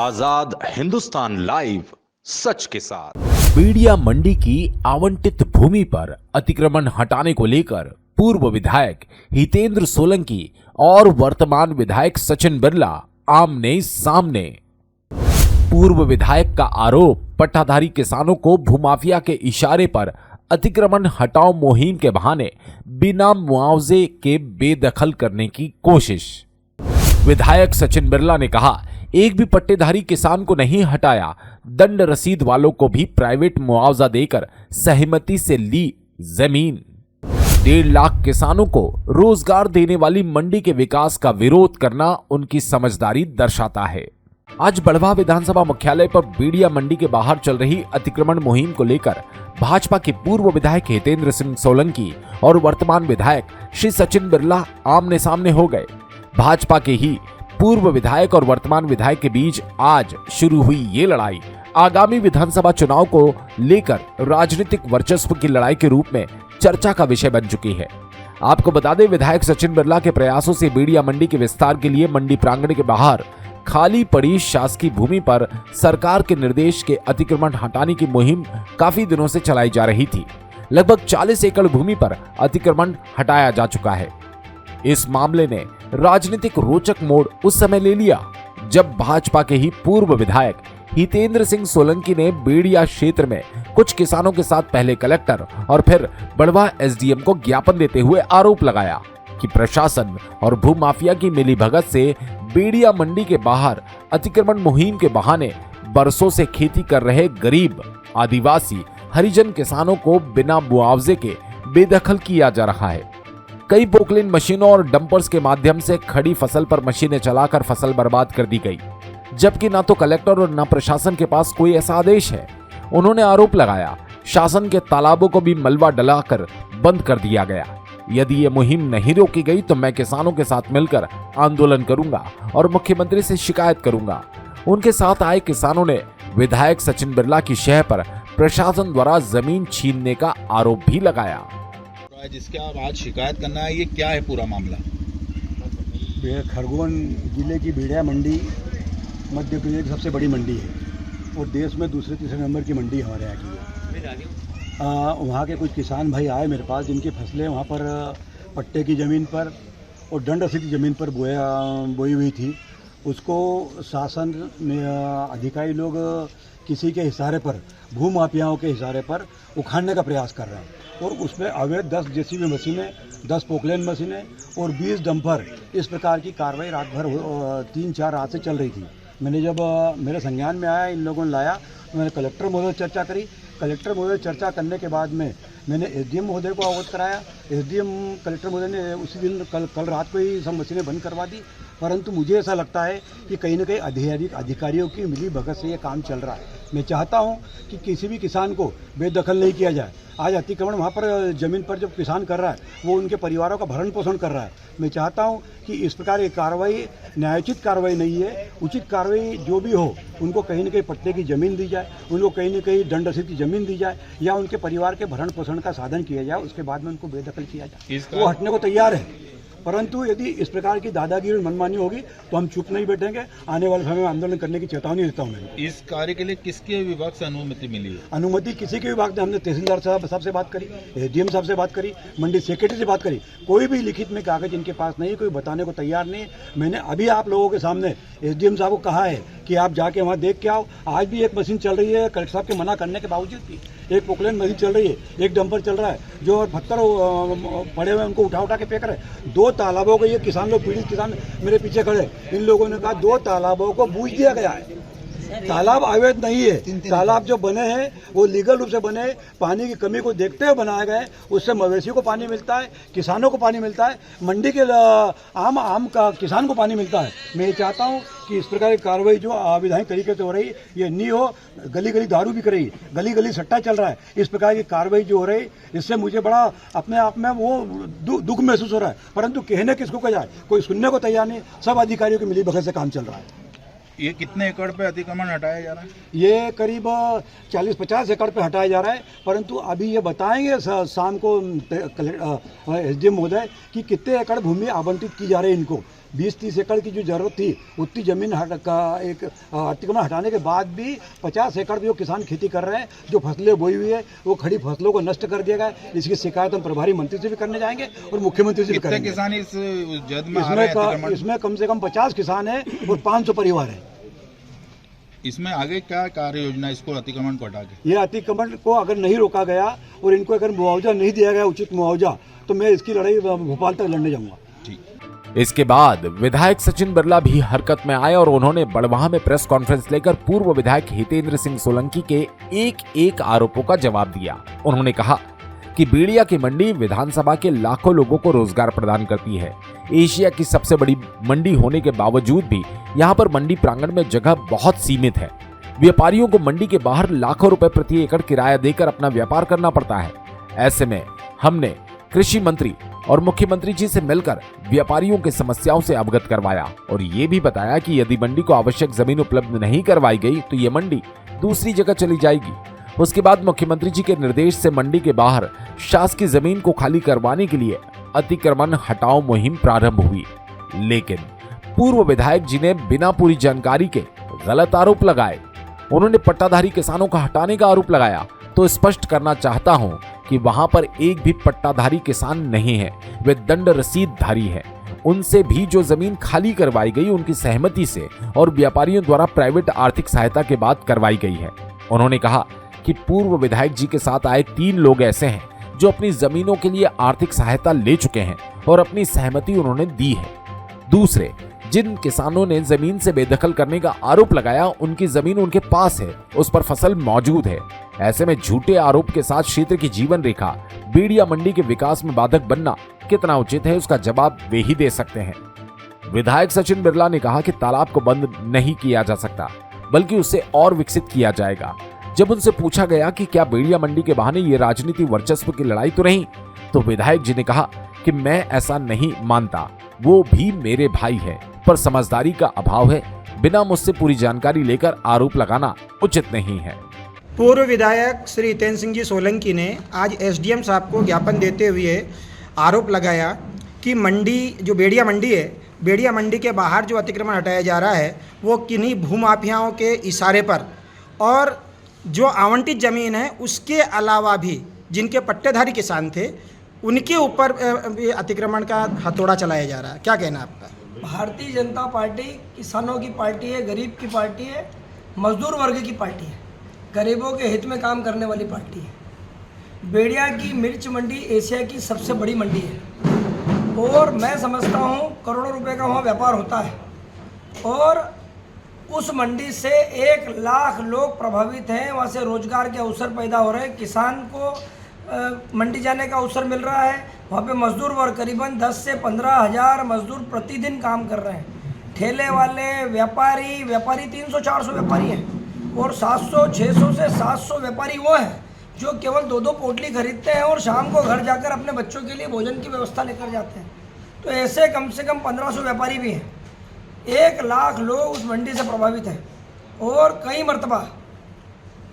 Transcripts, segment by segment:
आजाद Hindustan live, सच के साथ। बीड़िया मंडी की आवंटित भूमि पर अतिक्रमण हटाने को लेकर पूर्व विधायक हितेंद्र सोलंकी और वर्तमान विधायक सचिन बिरला आमने सामने। पूर्व विधायक का आरोप, पट्टाधारी किसानों को भूमाफिया के इशारे पर अतिक्रमण हटाओ मुहिम के बहाने बिना मुआवजे के बेदखल करने की कोशिश। विधायक सचिन बिरला ने कहा, एक भी पट्टेधारी किसान को नहीं हटाया, दंड रसीद वालों को भी प्राइवेट मुआवजा देकर सहमति से ली जमीन। 1.5 लाख किसानों को रोजगार देने वाली मंडी के विकास का विरोध करना उनकी समझदारी दर्शाता है। आज बड़वा विधानसभा मुख्यालय पर बीड़िया मंडी के बाहर चल रही अतिक्रमण मुहिम को लेकर भाजपा के पूर्व विधायक हितेंद्र सिंह सोलंकी और वर्तमान विधायक श्री सचिन बिरला आमने सामने हो गए। भाजपा के ही पूर्व विधायक और वर्तमान विधायक के बीच आज शुरू हुई ये लड़ाई आगामी विधानसभा चुनाव को लेकर राजनीतिक वर्चस्व की लड़ाई के रूप में चर्चा का विषय बन चुकी है। आपको बता दें, विधायक सचिन बिरला के प्रयासों से बीड़िया मंडी के विस्तार के लिए मंडी प्रांगण के बाहर खाली पड़ी शासकीय भूमि पर सरकार के निर्देश के अतिक्रमण हटाने की मुहिम काफी दिनों से चलाई जा रही थी। लगभग 40 एकड़ भूमि पर अतिक्रमण हटाया जा चुका है। इस मामले ने राजनीतिक रोचक मोड़ उस समय ले लिया जब भाजपा के ही पूर्व विधायक हितेंद्र सिंह सोलंकी ने बीड़िया क्षेत्र में कुछ किसानों के साथ पहले कलेक्टर और फिर बड़वा एसडीएम को ज्ञापन देते हुए आरोप लगाया कि प्रशासन और भूमाफिया की मिलीभगत से बीड़िया मंडी के बाहर अतिक्रमण मुहिम के बहाने बरसों से खेती कर रहे गरीब, आदिवासी, हरिजन किसानों को बिना मुआवजे के बेदखल किया जा रहा है। कई पोकलेन मशीनों और डंपर्स के माध्यम से खड़ी फसल पर मशीनें चलाकर फसल बर्बाद कर दी गई, जबकि ना तो कलेक्टर और ना प्रशासन के पास कोई ऐसा आदेश है। उन्होंने आरोप लगाया, शासन के तालाबों को भी मलबा डलाकर बंद कर दिया गया। यदि ये मुहिम नहीं रोकी गई तो मैं किसानों के साथ मिलकर आंदोलन करूंगा और मुख्यमंत्री से शिकायत करूंगा। उनके साथ आए किसानों ने विधायक सचिन बिरला की शह पर प्रशासन द्वारा जमीन छीनने का आरोप भी लगाया। जिसके आप आज शिकायत करना है, ये क्या है पूरा मामला? खरगोन जिले की बीड़िया मंडी मध्य प्रदेश की सबसे बड़ी मंडी है और देश में दूसरे तीसरे नंबर की मंडी हमारे यहाँ की है। वहाँ के कुछ किसान भाई आए मेरे पास, जिनकी फसलें वहाँ पर पट्टे की ज़मीन पर और दंड रसीद की ज़मीन पर बोई हुई थी। उसको शासन में अधिकारी लोग किसी के इशारे पर, भूमाफियाओं के इशारे पर उखाड़ने का प्रयास कर रहे हैं और उसमें अवैध 10 जेसीबी मशीनें, 10 पोकलेन मशीनें और 20 डंपर, इस प्रकार की कार्रवाई रात भर 3-4 रात से चल रही थी। मैंने जब मेरे संज्ञान में आया, इन लोगों ने लाया, तो मैंने कलेक्टर महोदय से चर्चा करी। कलेक्टर महोदय से चर्चा करने के बाद में मैंने एसडीएम महोदय को अवगत कराया। एसडीएम कलेक्टर महोदय ने उसी दिन कल रात को ही सब मशीनें बंद करवा दी। परंतु मुझे ऐसा लगता है कि कहीं न कहीं अधिकारियों की मिली भगत से ये काम चल रहा है। मैं चाहता हूं कि किसी भी किसान को बेदखल नहीं किया जाए। आज अतिक्रमण वहाँ पर ज़मीन पर जब किसान कर रहा है, वो उनके परिवारों का भरण पोषण कर रहा है। मैं चाहता हूं कि इस प्रकार की कार्रवाई न्यायोचित कार्रवाई नहीं है। उचित कार्रवाई जो भी हो, उनको कहीं न कहीं पट्टे की ज़मीन दी जाए, उनको कहीं न कहीं दंड रसीद की ज़मीन दी जाए या उनके परिवार के भरण पोषण का साधन किया जाए। उसके बाद में उनको बेदखल किया जाए। वो हटने को तैयार है, परंतु यदि इस प्रकार की दादागिरी और मनमानी होगी तो हम चुप नहीं बैठेंगे। आने वाले समय में आंदोलन करने की चेतावनी देता हूँ। मैं इस कार्य के लिए किसके विभाग से अनुमति मिली है? अनुमति किसी के विभाग ने, हमने तहसीलदार साहब से बात करी, एसडीएम साहब से बात करी, मंडी सेक्रेटरी से बात करी। कोई भी लिखित में कागज इनके पास नहीं, कोई बताने को तैयार नहीं। मैंने अभी आप लोगों के सामने एसडीएम साहब को कहा है कि आप जाके वहाँ देख के आओ। आज भी एक मशीन चल रही है, कलेक्टर साहब के मना करने के बावजूद भी एक पोकलेन मशीन चल रही है, एक डंपर चल रहा है, जो पत्थर पड़े हुए उनको उठा के फेंक रहे। 2 तालाबों को, ये किसान लोग, पीड़ित किसान मेरे पीछे खड़े, इन लोगों ने कहा 2 तालाबों को बूझ दिया गया है। तालाब अवैध नहीं है, तालाब जो बने हैं वो लीगल रूप से बने, पानी की कमी को देखते हुए बनाए गए। उससे मवेशियों को पानी मिलता है, किसानों को पानी मिलता है, मंडी के आम का किसान को पानी मिलता है। मैं ये चाहता हूँ कि इस प्रकार की कार्रवाई जो अवैधानिक तरीके से हो रही ये नहीं हो। गली गली दारू बिक रही, गली गली सट्टा चल रहा है। इस प्रकार की कार्रवाई जो हो रही, इससे मुझे बड़ा अपने आप में वो दुख महसूस हो रहा है। परंतु कहने किसको कहा जाए, कोई सुनने को तैयार नहीं। सब अधिकारियों की मिली भगत से काम चल रहा है। ये कितने एकड़ पे अतिक्रमण हटाया जा रहा है? ये करीब 40-50 एकड़ पे हटाया जा रहा है। परंतु अभी ये बताएंगे शाम को एसडीएम महोदय कि कितने एकड़ भूमि आवंटित की जा रही है इनको। 20-30 एकड़ की जो ज़रूरत थी उतनी ज़मीन एक अतिक्रमण हटाने के बाद भी 50 एकड़ भी वो किसान खेती कर रहे हैं। जो फसलें बोई हुई है वो खड़ी फसलों को नष्ट कर दिया गया है। इसकी शिकायत हम प्रभारी मंत्री से भी करने जाएंगे और मुख्यमंत्री से भी कितने करेंगे। किसान इस जद में आ रहे हैं अतिक्रमण? इसमें कम से कम 50 किसान हैं और 500 परिवार हैं। इसमें आगे क्या कार्य योजना इसको अतिक्रमण को हटा के? ये अतिक्रमण को अगर नहीं रोका गया और इनको अगर मुआवजा नहीं दिया गया, उचित मुआवजा, तो मैं इसकी लड़ाई भोपाल तक लड़ने जाऊंगा। इसके बाद विधायक सचिन बिरला भी हरकत में आए और उन्होंने बड़वाह में प्रेस कॉन्फ्रेंस लेकर पूर्व विधायक हितेंद्र सिंह सोलंकी के एक आरोपों का जवाब दिया। उन्होंने कहा कि बेड़िया की मंडी विधानसभा के लाखों लोगों को रोजगार प्रदान करती है। एशिया की सबसे बड़ी मंडी होने के बावजूद भी यहाँ पर मंडी प्रांगण में जगह बहुत सीमित है। व्यापारियों को मंडी के बाहर लाखों रुपए प्रति एकड़ किराया देकर अपना व्यापार करना पड़ता है। ऐसे में हमने कृषि मंत्री और मुख्यमंत्री जी से मिलकर व्यापारियों की समस्याओं से अवगत करवाया और ये भी बताया कि यदि मंडी को आवश्यक जमीन उपलब्ध नहीं करवाई गई तो ये मंडी दूसरी जगह चली जाएगी। उसके बाद मुख्यमंत्री जी के निर्देश से मंडी के बाहर शासकीय जमीन को खाली करवाने के लिए अतिक्रमण हटाओ मुहिम प्रारंभ हुई। लेकिन पूर्व विधायक जी ने बिना पूरी जानकारी के गलत आरोप लगाए। उन्होंने पट्टाधारी किसानों का हटाने का आरोप लगाया। तो स्पष्ट करना चाहता हूं कि वहां पर एक भी पट्टाधारी किसान नहीं है, वे दंड रसीदधारी हैं। उनसे भी जो जमीन खाली करवाई गई उनकी सहमति से और व्यापारियों द्वारा प्राइवेट आर्थिक सहायता के बाद करवाई गई है। उन्होंने कहा कि पूर्व विधायक जी के साथ आए 3 लोग ऐसे हैं जो अपनी जमीनों के लिए आर्थिक सहायता ले चुके हैं और अपनी सहमति उन्होंने दी है। दूसरे, जिन किसानों ने जमीन से बेदखल करने का आरोप लगाया उनकी जमीन उनके पास है, उस पर फसल मौजूद है। ऐसे में झूठे आरोप के साथ क्षेत्र की जीवन रेखा बेड़िया मंडी के विकास में बाधक बनना कितना उचित है, उसका जवाब वे ही दे सकते हैं। विधायक सचिन बिरला ने कहा कि तालाब को बंद नहीं किया जा सकता बल्कि उसे और विकसित किया जाएगा। जब उनसे पूछा गया कि क्या बेड़िया मंडी के बहाने ये राजनीति वर्चस्व की लड़ाई तो नहीं, तो विधायक जी ने कहा कि मैं ऐसा नहीं मानता, वो भी मेरे भाई है, पर समझदारी का अभाव है। बिना मुझसे पूरी जानकारी लेकर आरोप लगाना उचित नहीं है। पूर्व विधायक श्री हितेंद्र सिंह जी सोलंकी ने आज एसडीएम साहब को ज्ञापन देते हुए आरोप लगाया कि मंडी जो बेड़िया मंडी है, बेड़िया मंडी के बाहर जो अतिक्रमण हटाया जा रहा है वो किन्हीं भूमाफियाओं के इशारे पर और जो आवंटित ज़मीन है उसके अलावा भी जिनके पट्टेधारी किसान थे उनके ऊपर अतिक्रमण का हथौड़ा चलाया जा रहा है। क्या कहना आपका? भारतीय जनता पार्टी किसानों की पार्टी है, गरीब की पार्टी है, मजदूर वर्ग की पार्टी है, गरीबों के हित में काम करने वाली पार्टी है। बेड़िया की मिर्च मंडी एशिया की सबसे बड़ी मंडी है और मैं समझता हूँ करोड़ों रुपए का वहाँ व्यापार होता है और उस मंडी से 1 लाख लोग प्रभावित हैं। वहाँ से रोजगार के अवसर पैदा हो रहे हैं, किसान को मंडी जाने का अवसर मिल रहा है। वहाँ पे मजदूर वर्ग करीबन 10 से 15 हज़ार मजदूर प्रतिदिन काम कर रहे हैं। ठेले वाले व्यापारी 300-400 व्यापारी हैं और 700-600 से 700 व्यापारी वो हैं जो केवल 2-2 पोटली खरीदते हैं और शाम को घर जाकर अपने बच्चों के लिए भोजन की व्यवस्था लेकर जाते हैं। तो ऐसे कम से कम 1500 व्यापारी भी हैं। 1 लाख लोग उस मंडी से प्रभावित हैं और कई मरतबा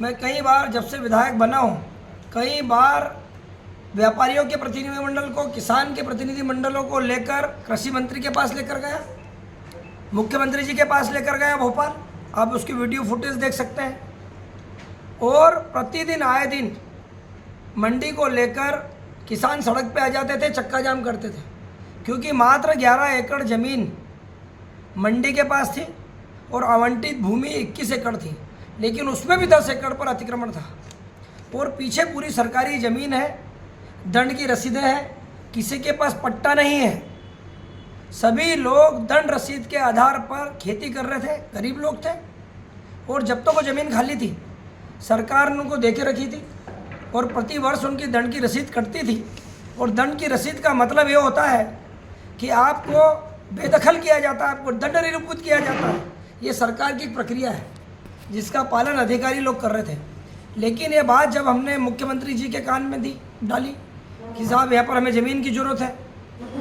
मैं कई बार जब से विधायक बना हूँ कई बार व्यापारियों के प्रतिनिधिमंडल को, किसान के प्रतिनिधिमंडलों को लेकर कृषि मंत्री के पास लेकर गया, मुख्यमंत्री जी के पास लेकर गया भोपाल। आप उसकी वीडियो फुटेज देख सकते हैं। और प्रतिदिन आए दिन मंडी को लेकर किसान सड़क पे आ जाते थे, चक्का जाम करते थे क्योंकि मात्र 11 एकड़ ज़मीन मंडी के पास थी और आवंटित भूमि 21 एकड़ थी, लेकिन उसमें भी 10 एकड़ पर अतिक्रमण था और पीछे पूरी सरकारी ज़मीन है, दंड की रसीदें हैं, किसी के पास पट्टा नहीं है। सभी लोग दंड रसीद के आधार पर खेती कर रहे थे, गरीब लोग थे और जब तक वो ज़मीन खाली थी सरकार ने उनको दे के रखी थी और प्रति वर्ष उनकी दंड की रसीद कटती थी। और दंड की रसीद का मतलब ये होता है कि आपको बेदखल किया जाता है, आपको दंड निरूपित किया जाता है। ये सरकार की एक प्रक्रिया है जिसका पालन अधिकारी लोग कर रहे थे। लेकिन ये बात जब हमने मुख्यमंत्री जी के कान में डाली कि साहब यहाँ पर हमें ज़मीन की ज़रूरत है,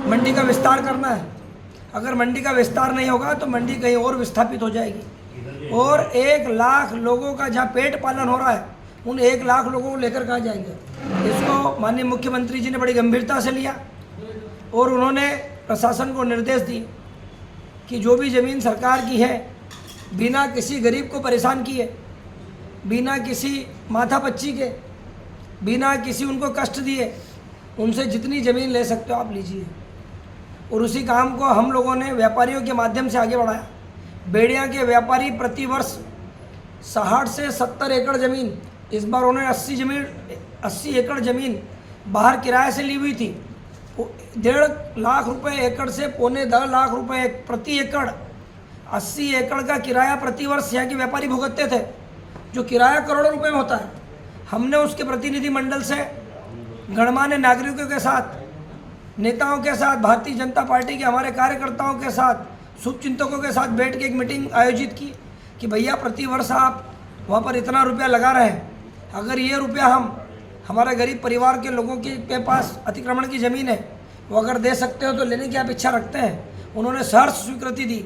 मंडी का विस्तार करना है, अगर मंडी का विस्तार नहीं होगा तो मंडी कहीं और विस्थापित हो जाएगी और 1 लाख लोगों का जहाँ पेट पालन हो रहा है उन 1 लाख लोगों को लेकर कहाँ जाएंगे। इसको माननीय मुख्यमंत्री जी ने बड़ी गंभीरता से लिया और उन्होंने प्रशासन को निर्देश दिए कि जो भी ज़मीन सरकार की है, बिना किसी गरीब को परेशान किए, बिना किसी माथापच्ची के, बिना किसी उनको कष्ट दिए, उनसे जितनी ज़मीन ले सकते हो आप लीजिए। और उसी काम को हम लोगों ने व्यापारियों के माध्यम से आगे बढ़ाया। बेड़िया के व्यापारी प्रति वर्ष 60 से 70 एकड़ ज़मीन, इस बार उन्होंने 80 एकड़ ज़मीन बाहर किराए से ली हुई थी। 1.5 लाख रुपए एकड़ से 9.25 लाख रुपए प्रति एकड़, 80 एकड़ का किराया प्रति वर्ष यहाँ के व्यापारी भुगतते थे, जो किराया करोड़ों रुपए में होता है। हमने उसके प्रतिनिधि मंडल से गणमान्य नागरिकों के साथ, नेताओं के साथ, भारतीय जनता पार्टी के हमारे कार्यकर्ताओं के साथ, शुभचिंतकों के साथ बैठ के एक मीटिंग आयोजित की कि भैया प्रति वर्ष आप वहाँ पर इतना रुपया लगा रहे हैं, अगर ये रुपया हम हमारे गरीब परिवार के लोगों के पास अतिक्रमण की ज़मीन है वो अगर दे सकते हो तो लेने की आप इच्छा रखते हैं। उन्होंने सहर्ष स्वीकृति दी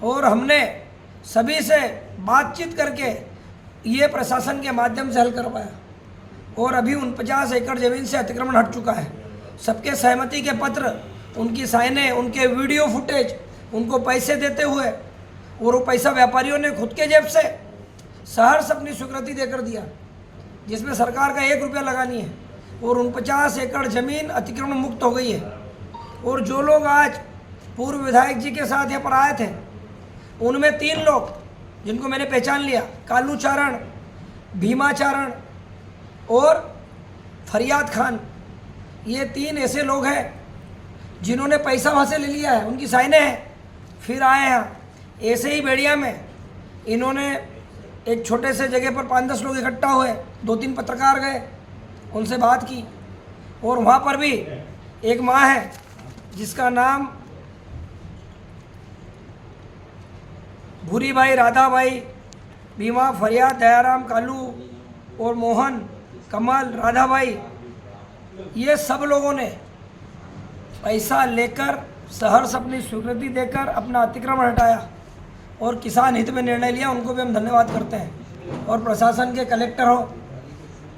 और हमने सभी से बातचीत करके ये प्रशासन के माध्यम से हल करवाया और अभी 49 एकड़ ज़मीन से अतिक्रमण हट चुका है। सबके सहमति के पत्र, उनकी साइनें, उनके वीडियो फुटेज, उनको पैसे देते हुए, और वो पैसा व्यापारियों ने खुद के जेब से सहर्ष अपनी स्वीकृति देकर दिया, जिसमें सरकार का 1 रुपया लगा नहीं है, और 49 एकड़ ज़मीन अतिक्रमण मुक्त हो गई है। और जो लोग आज पूर्व विधायक जी के साथ यहाँ पर आए थे, उनमें 3 लोग जिनको मैंने पहचान लिया, कालू चारण, भीमाचारण और फरियाद खान, ये 3 ऐसे लोग हैं जिन्होंने पैसा वहाँ से ले लिया है, उनकी साइनें हैं, फिर आए हैं। ऐसे ही बेड़िया में इन्होंने एक छोटे से जगह पर 5-10 लोग इकट्ठा हुए, 2-3 पत्रकार गए, उनसे बात की, और वहाँ पर भी एक माँ है जिसका नाम भूरी भाई, राधा भाई, भीमा, फरियाद, दयाराम, कालू और मोहन, कमल, राधा भाई, ये सब लोगों ने पैसा लेकर सहर्ष अपनी स्वीकृति देकर अपना अतिक्रमण हटाया और किसान हित में निर्णय लिया। उनको भी हम धन्यवाद करते हैं, और प्रशासन के कलेक्टर हो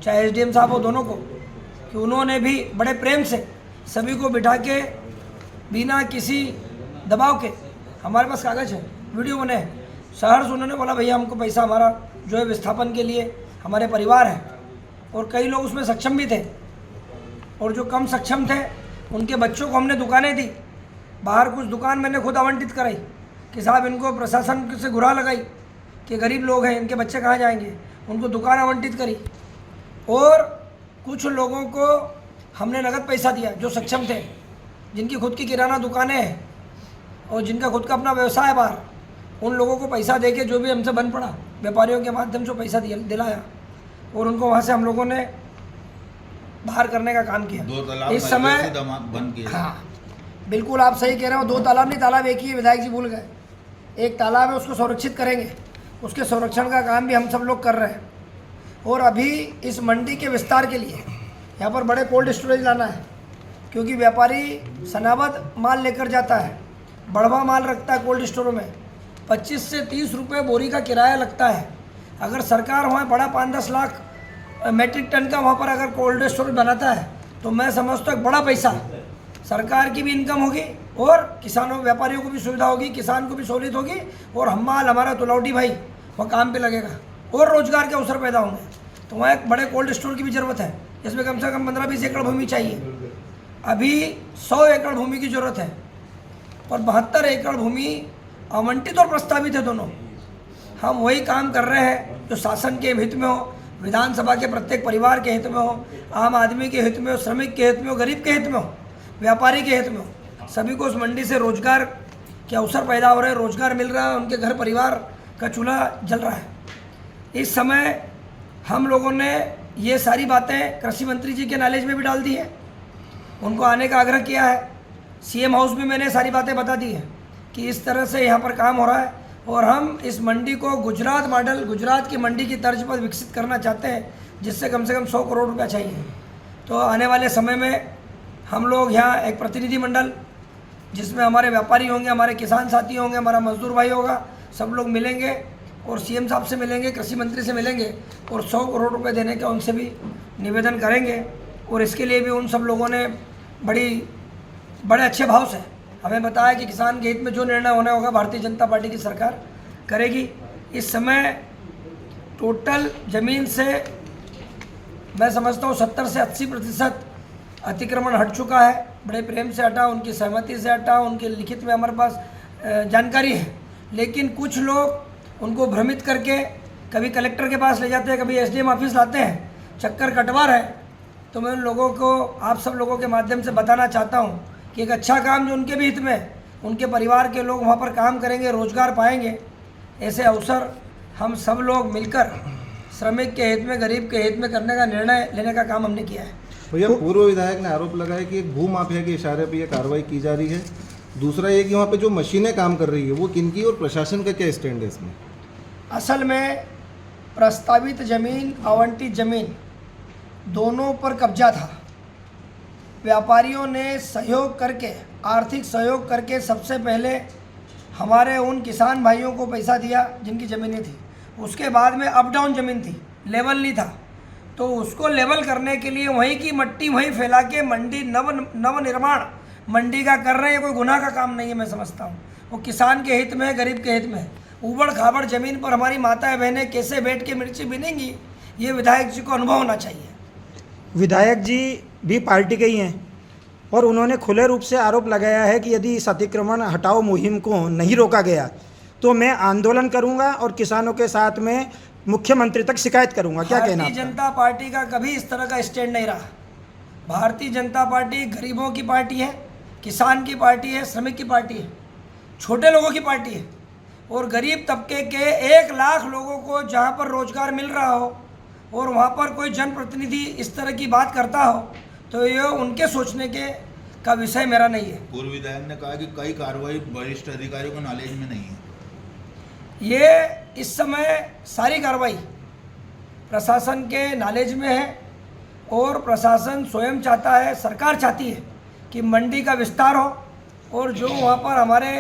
चाहे एसडीएम साहब हो, दोनों को, कि उन्होंने भी बड़े प्रेम से सभी को बिठा के बिना किसी दबाव के, हमारे पास कागज़ है, वीडियो बने हैं, सहर्ष उन्होंने बोला भैया हमको पैसा हमारा जो है विस्थापन के लिए, हमारे परिवार है, और कई लोग उसमें सक्षम भी थे, और जो कम सक्षम थे उनके बच्चों को हमने दुकानें दी। बाहर कुछ दुकान मैंने खुद आवंटित कराई कि साहब इनको प्रशासन से गुहार लगाई कि गरीब लोग हैं, इनके बच्चे कहाँ जाएंगे, उनको दुकान आवंटित करी। और कुछ लोगों को हमने नगद पैसा दिया जो सक्षम थे, जिनकी खुद की किराना दुकानें हैं और जिनका खुद का अपना व्यवसाय है बाहर, उन लोगों को पैसा देके जो भी हमसे बन पड़ा, व्यापारियों के माध्यम से पैसा दिलाया, और उनको वहाँ से हम लोगों ने बाहर करने का काम किया। 2 तालाब इस समय बंद किए। हाँ बिल्कुल आप सही कह रहे हो, 2 तालाब नहीं, तालाब एक ही है, विधायक जी भूल गए। एक तालाब है, उसको संरक्षित करेंगे, उसके संरक्षण का काम भी हम सब लोग कर रहे हैं। और अभी इस मंडी के विस्तार के लिए यहाँ पर बड़े कोल्ड स्टोरेज लाना है, क्योंकि व्यापारी सनाबद माल लेकर जाता है, बढ़वा माल रखता है कोल्ड स्टोरों में, 25 से 30 रुपये बोरी का किराया लगता है। अगर सरकार वहाँ बड़ा 5-10 लाख मेट्रिक टन का वहाँ पर अगर कोल्ड स्टोरेज बनाता है तो मैं समझता हूँ एक बड़ा पैसा, सरकार की भी इनकम होगी और किसानों व्यापारियों को भी सुविधा होगी, किसान को भी सहूलियत होगी, और हम माल हमारा तुलौटी भाई वह काम पे लगेगा और रोजगार के अवसर पैदा होंगे। तो वहाँ एक बड़े कोल्ड स्टोर की भी ज़रूरत है, जिसमें कम से कम 15-20 एकड़ भूमि चाहिए। अभी 100 एकड़ भूमि की ज़रूरत है, और 72 एकड़ भूमि आवंटित और प्रस्तावित है दोनों। हम वही काम कर रहे हैं जो शासन के हित में हो, विधानसभा के प्रत्येक परिवार के हित में हो, आम आदमी के हित में हो, श्रमिक के हित में हो, गरीब के हित में हो, व्यापारी के हित में हो। सभी को उस मंडी से रोजगार के अवसर पैदा हो रहे हैं, रोजगार मिल रहा है, उनके घर परिवार का चूल्हा जल रहा है। इस समय हम लोगों ने ये सारी बातें कृषि मंत्री जी के नॉलेज में भी डाल दी है, उनको आने का आग्रह किया है। सीएम हाउस में मैंने सारी बातें बता दी हैं कि इस तरह से यहाँ पर काम हो रहा है, और हम इस मंडी को गुजरात मॉडल, गुजरात की मंडी की तर्ज पर विकसित करना चाहते हैं, जिससे कम से कम 100 करोड़ रुपया चाहिए। तो आने वाले समय में हम लोग यहाँ एक प्रतिनिधि मंडल, जिसमें हमारे व्यापारी होंगे, हमारे किसान साथी होंगे, हमारा मजदूर भाई होगा, सब लोग मिलेंगे और सीएम साहब से मिलेंगे, कृषि मंत्री से मिलेंगे, और 100 करोड़ रुपये देने का उनसे भी निवेदन करेंगे। और इसके लिए भी उन सब लोगों ने बड़े अच्छे भाव से हमें बताया कि किसान के हित में जो निर्णय होना होगा भारतीय जनता पार्टी की सरकार करेगी। इस समय टोटल ज़मीन से मैं समझता हूँ 70 से 80% अतिक्रमण हट चुका है। बड़े प्रेम से हटा, उनकी सहमति से हटा, उनके लिखित में हमारे पास जानकारी है। लेकिन कुछ लोग उनको भ्रमित करके कभी कलेक्टर के पास ले जाते हैं, कभी एसडीएम ऑफिस लाते हैं, चक्कर कटवा है। तो मैं उन लोगों को, आप सब लोगों के माध्यम से बताना चाहता हूँ कि एक अच्छा काम जो उनके भी हित में, उनके परिवार के लोग वहाँ पर काम करेंगे, रोजगार पाएंगे, ऐसे अवसर हम सब लोग मिलकर श्रमिक के हित में, गरीब के हित में करने का निर्णय लेने का काम हमने किया है। भैया, पूर्व विधायक ने आरोप लगाया कि एक भू माफिया के इशारे पर यह कार्रवाई की जा रही है। दूसरा ये कि वहाँ पे जो मशीनें काम कर रही है वो किनकी और प्रशासन का क्या स्टैंड है इसमें? असल में प्रस्तावित जमीन, आवंटित जमीन दोनों पर कब्जा था। व्यापारियों ने सहयोग करके, आर्थिक सहयोग करके सबसे पहले हमारे उन किसान भाइयों को पैसा दिया जिनकी ज़मीनें थी। उसके बाद में अप डाउन ज़मीन थी, लेवल नहीं था, तो उसको लेवल करने के लिए वहीं की मट्टी वहीं फैला के मंडी नव निर्माण मंडी का कर रहे हैं। कोई गुनाह का काम नहीं है, मैं समझता हूँ। वो किसान के हित में है, गरीब के हित में है। ऊबड़ खाबड़ ज़मीन पर हमारी माताएं बहनें कैसे बैठ के मिर्ची बिनेंगी, ये विधायक जी को अनुभव होना चाहिए। विधायक जी भी पार्टी के ही हैं और उन्होंने खुले रूप से आरोप लगाया है कि यदि इस अतिक्रमण हटाओ मुहिम को नहीं रोका गया तो मैं आंदोलन करूंगा और किसानों के साथ में मुख्यमंत्री तक शिकायत करूंगा। क्या कहना? भारतीय जनता पार्टी का कभी इस तरह का स्टैंड नहीं रहा। भारतीय जनता पार्टी गरीबों की पार्टी है, किसान की पार्टी है, श्रमिक की पार्टी है, छोटे लोगों की पार्टी है। और गरीब तबके के 1 लाख लोगों को जहाँ पर रोजगार मिल रहा हो और वहाँ पर कोई जनप्रतिनिधि इस तरह की बात करता हो तो ये उनके सोचने का विषय मेरा नहीं है। पूर्व विधायक ने कहा कि कई कार्रवाई वरिष्ठ अधिकारियों को नॉलेज में नहीं है। ये इस समय सारी कार्रवाई प्रशासन के नॉलेज में है और प्रशासन स्वयं चाहता है, सरकार चाहती है कि मंडी का विस्तार हो और जो वहाँ पर हमारे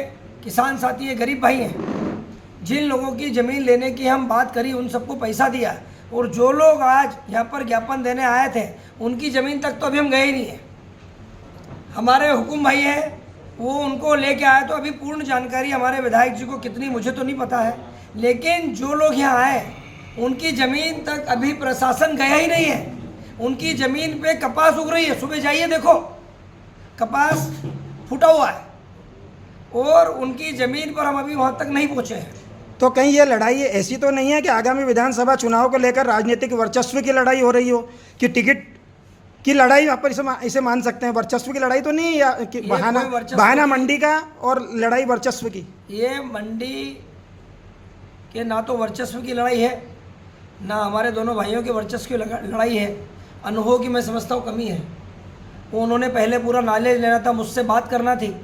किसान साथी है, गरीब भाई हैं, जिन लोगों की ज़मीन लेने की हम बात करी उन सबको पैसा दिया। और जो लोग आज यहाँ पर ज्ञापन देने आए थे उनकी ज़मीन तक तो अभी हम गए ही नहीं हैं। हमारे हुकुम भाई हैं, वो उनको लेके आए, तो अभी पूर्ण जानकारी हमारे विधायक जी को कितनी मुझे तो नहीं पता है, लेकिन जो लोग यहाँ आए उनकी ज़मीन तक अभी प्रशासन गया ही नहीं है। उनकी ज़मीन पे कपास उग रही है, सुबह जाइए देखो कपास फूटा हुआ है और उनकी ज़मीन पर हम अभी वहाँ तक नहीं पहुँचे हैं। तो कहीं ये लड़ाई ऐसी तो नहीं है कि आगामी विधानसभा चुनाव को लेकर राजनीतिक वर्चस्व की लड़ाई हो रही हो, कि टिकट की लड़ाई यहाँ पर इसे मान सकते हैं? वर्चस्व की लड़ाई तो नहीं है, या कि बहाना मंडी का और लड़ाई वर्चस्व की? ये मंडी के ना तो वर्चस्व की लड़ाई है, ना हमारे दोनों भाइयों के वर्चस्व की लड़ाई है। अनुभव की मैं समझता हूँ कमी है। वो उन्होंने पहले पूरा नॉलेज लेना था, मुझसे बात करना थी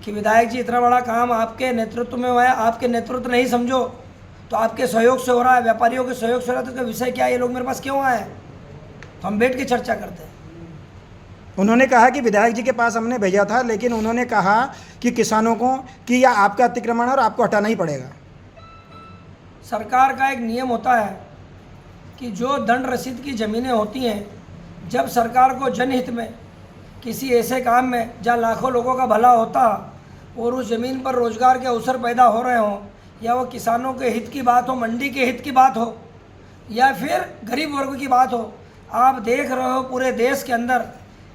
कि विधायक जी इतना बड़ा काम आपके नेतृत्व में हुआ है, आपके नेतृत्व नहीं समझो तो आपके सहयोग से हो रहा है, व्यापारियों के सहयोग से हो रहा है, तो इसका विषय क्या है, ये लोग मेरे पास क्यों आए? तो हम बैठ के चर्चा करते हैं। उन्होंने कहा कि विधायक जी के पास हमने भेजा था, लेकिन उन्होंने कहा कि किसानों को कि यह आपका अतिक्रमण है और आपको हटाना ही पड़ेगा। सरकार का एक नियम होता है कि जो दंड रसीद की ज़मीनें होती हैं, जब सरकार को जनहित में किसी ऐसे काम में जहाँ लाखों लोगों का भला होता और उस ज़मीन पर रोज़गार के अवसर पैदा हो रहे हों, या वो किसानों के हित की बात हो, मंडी के हित की बात हो, या फिर गरीब वर्ग की बात हो, आप देख रहे हो पूरे देश के अंदर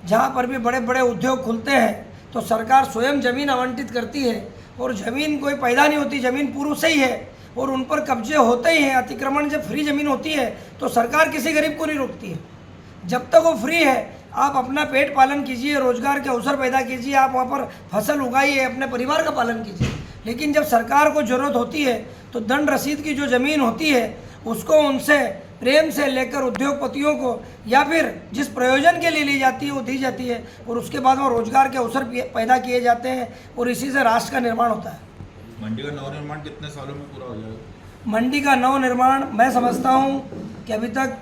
जहाँ पर भी बड़े बड़े उद्योग खुलते हैं तो सरकार स्वयं ज़मीन आवंटित करती है और ज़मीन कोई पैदा नहीं होती, ज़मीन पूर्व से ही है और उन पर कब्जे होते ही हैं। अतिक्रमण जब फ्री ज़मीन होती है तो सरकार किसी गरीब को नहीं रोकती है। जब तक वो फ्री है आप अपना पेट पालन कीजिए, रोज़गार के अवसर पैदा कीजिए, आप वहाँ पर फसल उगाइए, अपने परिवार का पालन कीजिए। लेकिन जब सरकार को ज़रूरत होती है तो दंड रसीद की जो ज़मीन होती है उसको उनसे प्रेम से लेकर उद्योगपतियों को या फिर जिस प्रयोजन के लिए ली जाती है वो दी जाती है और उसके बाद वो रोज़गार के अवसर पैदा किए जाते हैं और इसी से राष्ट्र का निर्माण होता है। मंडी का नवनिर्माण कितने सालों में पूरा हो जाएगा? मंडी का नवनिर्माण मैं समझता हूँ कि अभी तक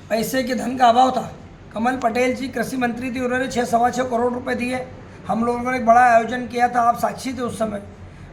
पैसे के धन का अभाव था। कमल पटेल जी कृषि मंत्री थे, उन्होंने 6-6.25 करोड़ रुपए दिए। हम लोगों ने एक बड़ा आयोजन किया था, आप साक्षी थे उस समय।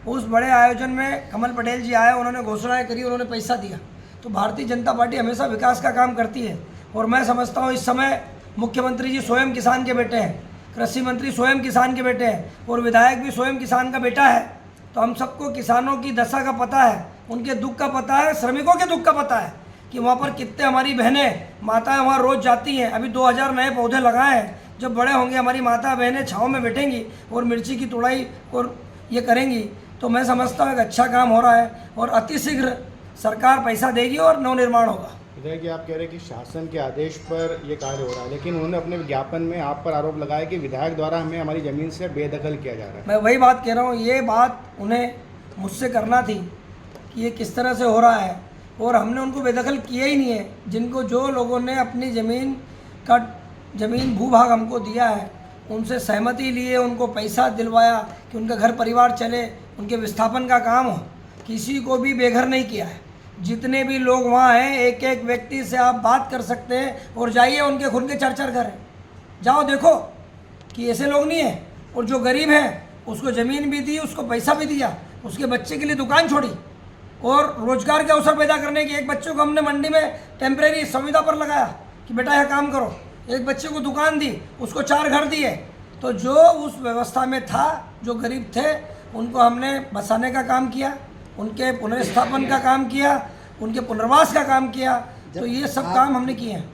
उस बड़े आयोजन में कमल पटेल जी आए, उन्होंने घोषणाएं करी, उन्होंने पैसा दिया। तो भारतीय जनता पार्टी हमेशा विकास का काम करती है और मैं समझता हूँ इस समय मुख्यमंत्री जी स्वयं किसान के बेटे हैं। कृषि मंत्री स्वयं किसान के बेटे हैं और विधायक भी स्वयं किसान का बेटा है। तो हम सबको किसानों की दशा का पता है, उनके दुख का पता है, श्रमिकों के दुख का पता है कि वहाँ पर कितने हमारी बहनें माताएं वहाँ रोज़ जाती हैं। अभी 2000 नए पौधे लगाए हैं, जब बड़े होंगे हमारी माता बहनें छाँव में बैठेंगी और मिर्ची की तुड़ाई और ये करेंगी। तो मैं समझता हूँ एक अच्छा काम हो रहा है और अतिशीघ्र सरकार पैसा देगी और नवनिर्माण होगा। विधायक जी, आप कह रहे हैं कि शासन के आदेश पर ये कार्य हो रहा है, लेकिन उन्होंने अपने विज्ञापन में आप पर आरोप लगाया कि विधायक द्वारा हमें हमारी ज़मीन से बेदखल किया जा रहा है। मैं वही बात कह रहा हूँ, ये बात उन्हें मुझसे करना थी कि ये किस तरह से हो रहा है, और हमने उनको बेदखल किया ही नहीं है। जिनको जो लोगों ने अपनी ज़मीन भूभाग हमको दिया है, उनसे सहमति लिए, उनको पैसा दिलवाया कि उनका घर परिवार चले, उनके विस्थापन का काम हो, किसी को भी बेघर नहीं किया है। जितने भी लोग वहाँ हैं, एक एक व्यक्ति से आप बात कर सकते हैं और जाइए उनके खुद के 4-4 घर हैं, जाओ देखो कि ऐसे लोग नहीं हैं। और जो गरीब है उसको ज़मीन भी दी, उसको पैसा भी दिया, उसके बच्चे के लिए दुकान छोड़ी और रोजगार के अवसर पैदा करने की। एक बच्चे को हमने मंडी में टेम्परेरी संविदा पर लगाया कि बेटा यह काम करो। एक बच्चे को दुकान दी, उसको 4 घर दिए। तो जो उस व्यवस्था में था, जो गरीब थे, उनको हमने बसाने का काम किया, उनके पुनर्स्थापन का काम किया, उनके पुनर्वास का काम किया। तो ये सब काम हमने किए हैं।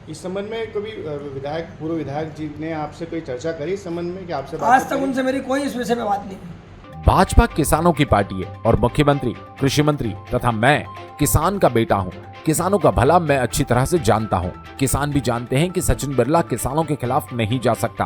इस संबंध में कभी पूर्व विधायक जी ने आपसे कोई चर्चा करी इस संबंध में कि आपसे आज तक उनसे मेरी कोई इस विषय में बात नहीं हुई। भाजपा किसानों की पार्टी है और मुख्यमंत्री, कृषि मंत्री तथा मैं किसान का बेटा हूं। किसानों का भला मैं अच्छी तरह से जानता हूं। किसान भी जानते हैं कि सचिन बिरला किसानों के खिलाफ नहीं जा सकता।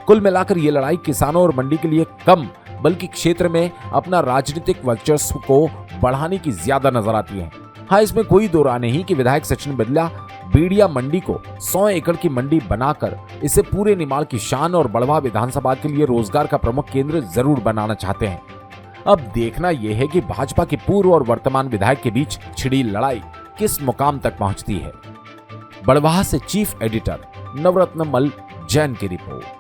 कुल मिलाकर ये लड़ाई किसानों और मंडी के लिए कम बल्कि क्षेत्र में अपना राजनीतिक वर्चस्व को बढ़ाने की ज्यादा नजर आती है। हाँ, इसमें कोई दो राय नहीं कि विधायक सचिन बिरला बेड़िया मंडी को 100 एकड़ की मंडी बनाकर इसे पूरे निमाड़ की शान और बड़वा विधानसभा के लिए रोजगार का प्रमुख केंद्र जरूर बनाना चाहते हैं। अब देखना यह है कि भाजपा के पूर्व और वर्तमान विधायक के बीच छिड़ी लड़ाई किस मुकाम तक पहुंचती है। बड़वाह से चीफ एडिटर नवरत्न मल जैन की रिपोर्ट।